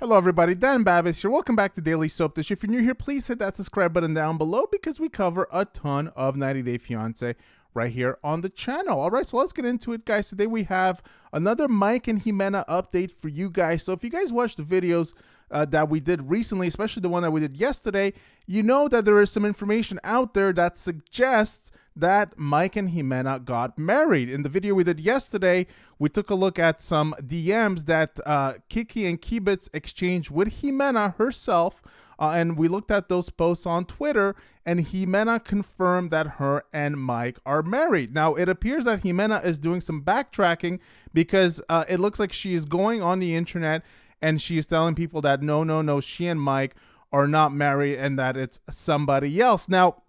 Hello everybody, Dan Babis here. Welcome back to Daily Soap Dish. If you're new here, please hit that subscribe button down below because we cover a ton of 90 Day Fiancé right here on the channel. All right, so let's get into it, guys. Today we have another Mike and Ximena update for you guys. So if you guys watched the videos that we did recently, especially the one that we did yesterday, you know that there is some information out there that suggests that Mike and Ximena got married. In the video we did yesterday, we took a look at some DMs that Kiki and Kibitz exchanged with Ximena herself, and we looked at those posts on Twitter, and Ximena confirmed that her and Mike are married. Now, it appears that Ximena is doing some backtracking because it looks like she is going on the internet and she is telling people that no, she and Mike are not married and that it's somebody else. Now,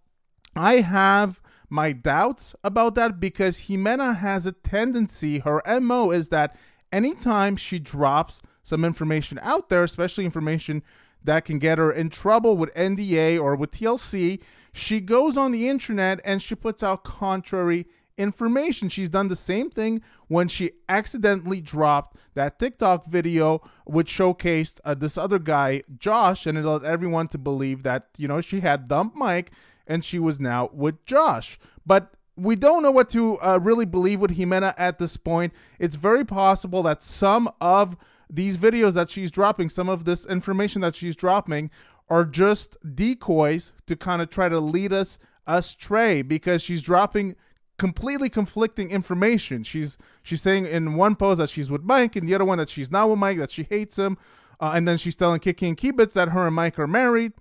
I have my doubts about that because Ximena has a tendency, her MO is that anytime she drops some information out there, especially information that can get her in trouble with NDA or with TLC, she goes on the internet and she puts out contrary information. She's done the same thing when she accidentally dropped that TikTok video which showcased this other guy, Josh, and it led everyone to believe that, she had dumped Mike and she was now with Josh. But we don't know what to really believe with Ximena at this point. It's very possible that some of these videos that she's dropping, some of this information that she's dropping, are just decoys to kind of try to lead us astray because she's dropping completely conflicting information. She's saying in one post that she's with Mike, and the other one that she's not with Mike, that she hates him, and then she's telling Kiki and Kibitz that her and Mike are married.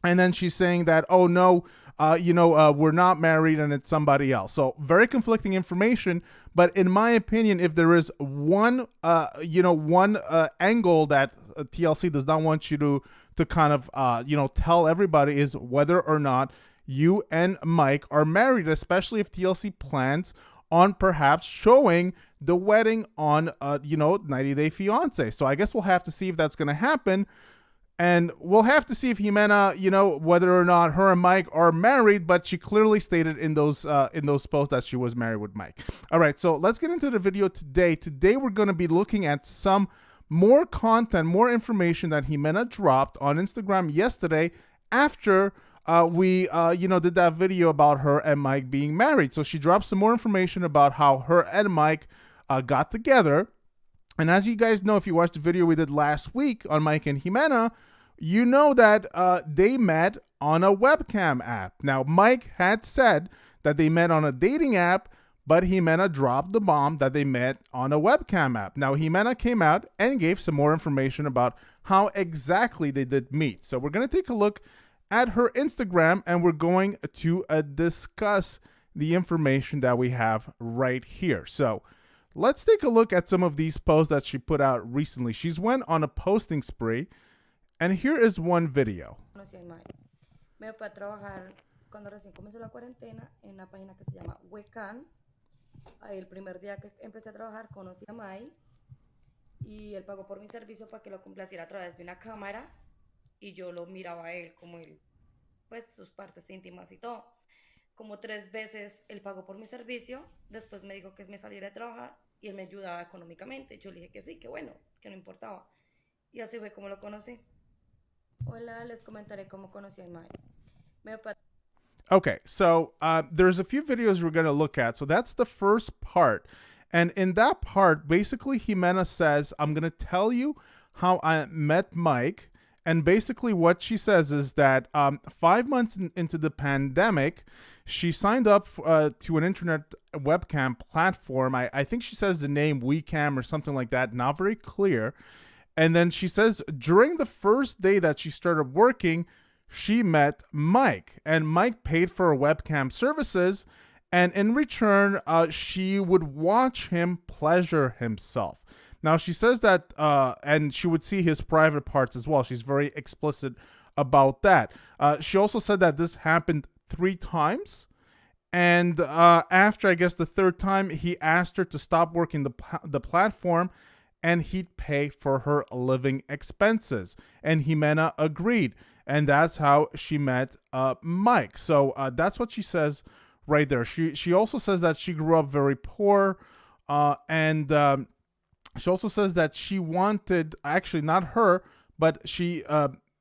And then she's saying that, oh no, we're not married and it's somebody else. So very conflicting information. But in my opinion, if there is one angle that TLC does not want you to kind of, tell everybody is whether or not you and Mike are married, especially if TLC plans on perhaps showing the wedding on, 90 Day Fiancé. So I guess we'll have to see if that's going to happen. And we'll have to see if Ximena, whether or not her and Mike are married, but she clearly stated in those posts that she was married with Mike. All right, so let's get into the video today. Today we're going to be looking at some more content, more information that Ximena dropped on Instagram yesterday after we did that video about her and Mike being married. So she dropped some more information about how her and Mike got together. And as you guys know, if you watched the video we did last week on Mike and Ximena, you know that they met on a webcam app. Now, Mike had said that they met on a dating app, but Ximena dropped the bomb that they met on a webcam app. Now, Ximena came out and gave some more information about how exactly they did meet. So we're going to take a look at her Instagram, and we're going to discuss the information that we have right here. So let's take a look at some of these posts that she put out recently. She's went on a posting spree, and here is one video. Me fue a trabajar cuando recién comenzó la cuarentena en una página que se llama Wecan. Ahí el primer día que empecé a trabajar conocí a Mai y él pagó por mi servicio para que lo complaciera a través de una cámara y yo lo miraba a él como él, pues sus partes íntimas y todo. Como 3 veces él pagó por mi servicio, después me dijo que me saliera de trabajar y él me ayudaba económicamente. Yo le dije que sí, que bueno, que no importaba. Y así fue como lo conocí. Hola, les comentaré cómo conocí a Mike. Okay, so there's a few videos we're going to look at. So that's the first part. And in that part, basically Ximena says, I'm going to tell you how I met Mike. And basically what she says is that 5 months into the pandemic, she signed up to an internet webcam platform. I think she says the name WeCam or something like that, not very clear. And then she says during the first day that she started working, she met Mike. And Mike paid for her webcam services. And in return, she would watch him pleasure himself. Now, she says that, and she would see his private parts as well. She's very explicit about that. She also said that this happened 3 times. And after, I guess, the 3rd time, he asked her to stop working the platform and he'd pay for her living expenses. And Ximena agreed. And that's how she met Mike. So that's what she says right there. She also says that she grew up very poor and She also says that she wanted, actually not her, but she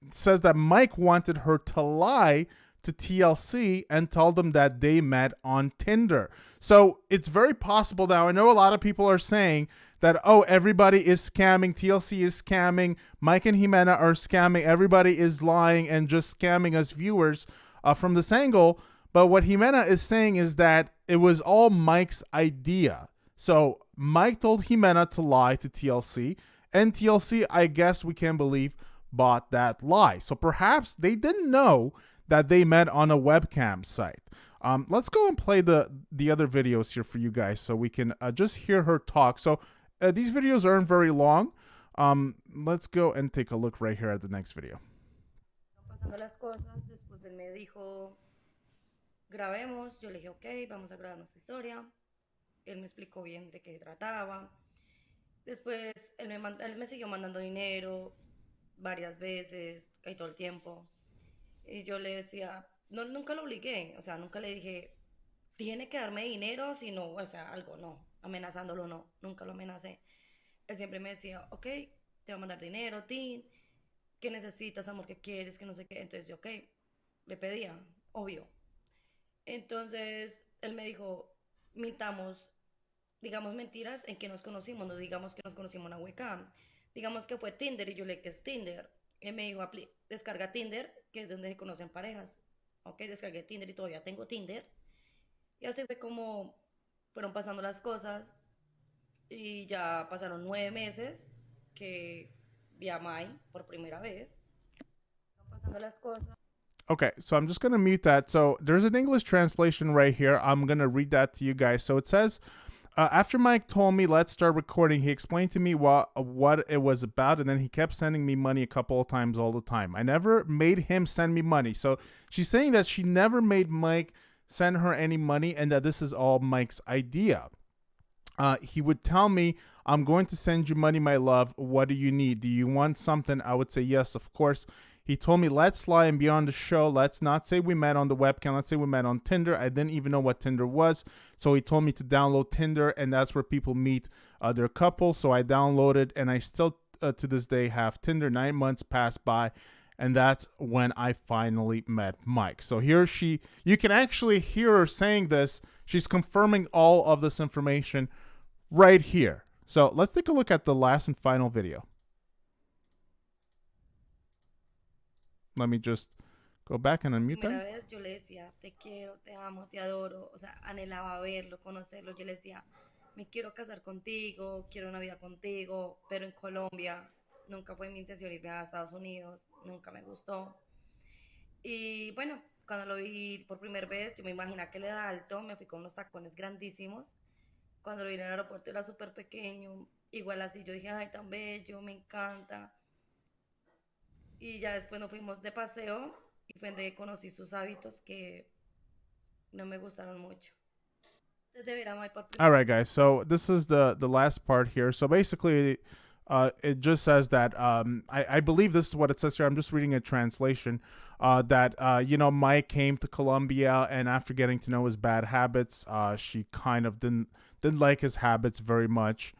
says that Mike wanted her to lie to TLC and tell them that they met on Tinder. So it's very possible now. I know a lot of people are saying that, oh, everybody is scamming. TLC is scamming. Mike and Ximena are scamming. Everybody is lying and just scamming us viewers from this angle. But what Ximena is saying is that it was all Mike's idea. So Mike told Ximena to lie to TLC, and TLC, I guess we can believe, bought that lie. So perhaps they didn't know that they met on a webcam site. Let's go and play the other videos here for you guys so we can just hear her talk. So these videos aren't very long. Let's go and take a look right here at the next video. Pasando las cosas, después él me dijo, grabemos, yo le dije, ok, vamos a grabar nuestra historia. Él me explicó bien de qué trataba. Después él me siguió mandando dinero varias veces, y todo el tiempo. Y yo le decía, no, nunca lo obligué, o sea, nunca le dije, tiene que darme dinero, si no, o sea, algo, no, amenazándolo, no, nunca lo amenacé. Él siempre me decía, ok, te voy a mandar dinero, Tin, ¿qué necesitas, amor, qué quieres, que no sé qué? Entonces yo, ok, le pedía, obvio. Entonces él me dijo, mintamos, digamos mentiras en que nos conocimos, no digamos que nos conocimos en una webcam. Digamos que fue Tinder y yo le dije que es Tinder. Él me dijo, descarga Tinder, que es donde se conocen parejas. Ok, descargué Tinder y todavía tengo Tinder. Y así fue como fueron pasando las cosas. Y ya pasaron 9 meses que vi a Mai por primera vez. Fueron pasando las cosas. Okay, so I'm just going to mute that. So there's an English translation right here. I'm going to read that to you guys. So it says, after Mike told me, let's start recording, he explained to me what it was about, and then he kept sending me money a couple of times all the time. I never made him send me money. So she's saying that she never made Mike send her any money and that this is all Mike's idea. He would tell me, I'm going to send you money, my love. What do you need? Do you want something? I would say, yes, of course. He told me, let's lie and be on the show. Let's not say we met on the webcam. Let's say we met on Tinder. I didn't even know what Tinder was. So he told me to download Tinder, and that's where people meet their couple. So I downloaded, and I still, to this day, have Tinder. 9 months passed by, and that's when I finally met Mike. So here you can actually hear her saying this. She's confirming all of this information right here. So let's take a look at the last and final video. Let me just go back and unmute Primera that. vez yo le decía, te quiero, te amo, te adoro, o sea, anhelaba verlo, conocerlo. Yo le decía, me quiero casar contigo, quiero una vida contigo, pero en Colombia. Nunca fue mi intención irme a Estados Unidos, nunca me gustó. Y bueno, cuando lo vi por primera vez, yo me imaginaba que él era alto, me fui con unos tacones grandísimos. Cuando lo vi en el aeropuerto era súper pequeño, igual así, yo dije, ay, tan bello, me encanta. Y ya después nos fuimos de paseo y fue donde conocí sus hábitos que no me gustaron mucho. Desde ver a Mike por All right, guys. So this is the last part here. So basically, it just says that I believe this is what it says here. I'm just reading a translation. That Mike came to Colombia, and after getting to know his bad habits, she kind of didn't like his habits very much.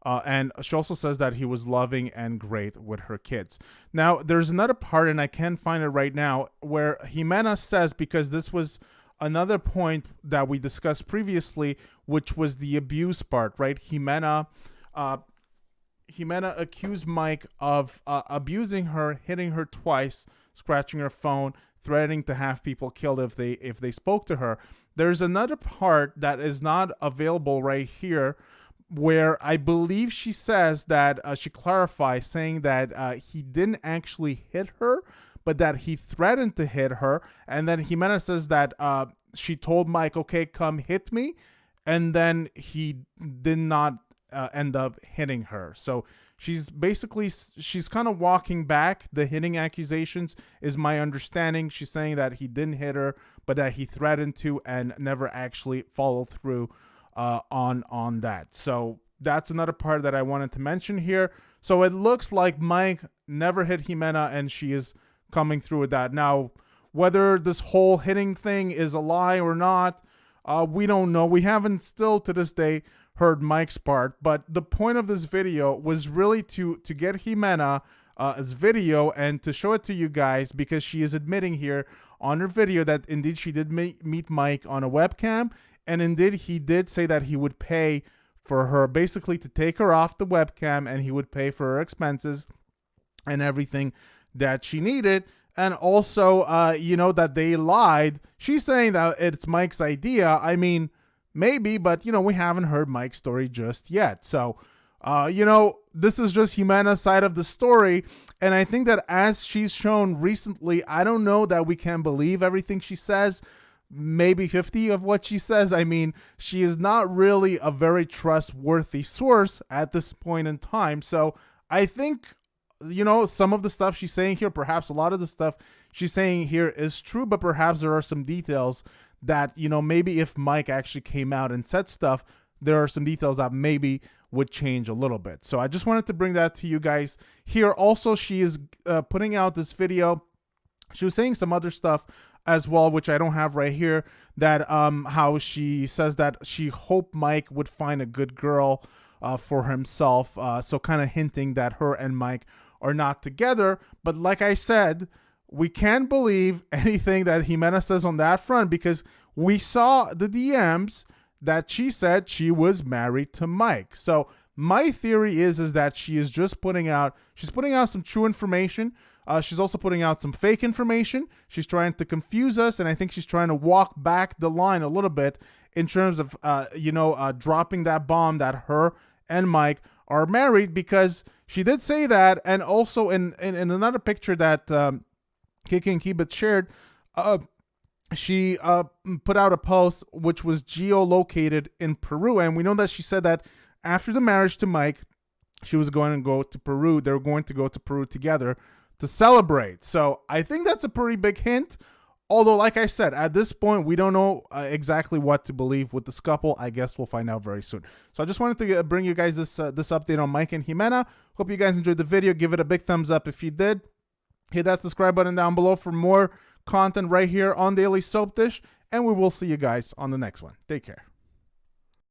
And she also says that he was loving and great with her kids. Now, there's another part, and I can't find it right now, where Ximena says, because this was another point that we discussed previously, which was the abuse part, right? Ximena accused Mike of abusing her, hitting her twice, scratching her phone, threatening to have people killed if they spoke to her. There's another part that is not available right here, where I believe she says that she clarifies, saying that he didn't actually hit her, but that he threatened to hit her. And then Ximena says that she told Mike, okay, come hit me. And then he did not end up hitting her. So she's kind of walking back the hitting accusations, is my understanding. She's saying that he didn't hit her, but that he threatened to and never actually followed through on that. So that's another part that I wanted to mention here. So it looks like Mike never hit Ximena, and she is coming through with that. Now, whether this whole hitting thing is a lie or not, we don't know. We haven't still to this day heard Mike's part, but the point of this video was really to get Ximena as video and to show it to you guys, because she is admitting here on her video that indeed she did meet Mike on a webcam, and indeed he did say that he would pay for her basically to take her off the webcam, and he would pay for her expenses and everything that she needed. And also, you know, that they lied. She's saying that it's Mike's idea. I mean, maybe, but, you know, we haven't heard Mike's story just yet. So, you know, this is just Ximena's side of the story. And I think that as she's shown recently, I don't know that we can believe everything she says. Maybe 50 of what she says. I mean, she is not really a very trustworthy source at this point in time. So I think, you know, some of the stuff she's saying here, perhaps a lot of the stuff she's saying here is true, but perhaps there are some details that, you know, maybe if Mike actually came out and said stuff, there are some details that maybe would change a little bit. So I just wanted to bring that to you guys here. Also, she is putting out this video. She was saying some other stuff as well, which I don't have right here, that how she says that she hoped Mike would find a good girl for himself. So kind of hinting that her and Mike are not together. But like I said, we can't believe anything that Ximena says on that front, because we saw the DMs that she said she was married to Mike. So my theory is that she is just putting out some true information. She's also putting out some fake information. She's trying to confuse us, and I think she's trying to walk back the line a little bit in terms of, you know, dropping that bomb that her and Mike are married, because she did say that. And also in another picture that Kiki and Kibit shared, she put out a post which was geolocated in Peru. And we know that she said that after the marriage to Mike, she was going to go to Peru. They were going to go to Peru together to celebrate. So I think that's a pretty big hint. Although, like I said, at this point, we don't know exactly what to believe with this couple. I guess we'll find out very soon. So I just wanted to bring you guys this update on Mike and Ximena. Hope you guys enjoyed the video. Give it a big thumbs up if you did. Hit that subscribe button down below for more content right here on Daily Soap Dish. And we will see you guys on the next one. Take care.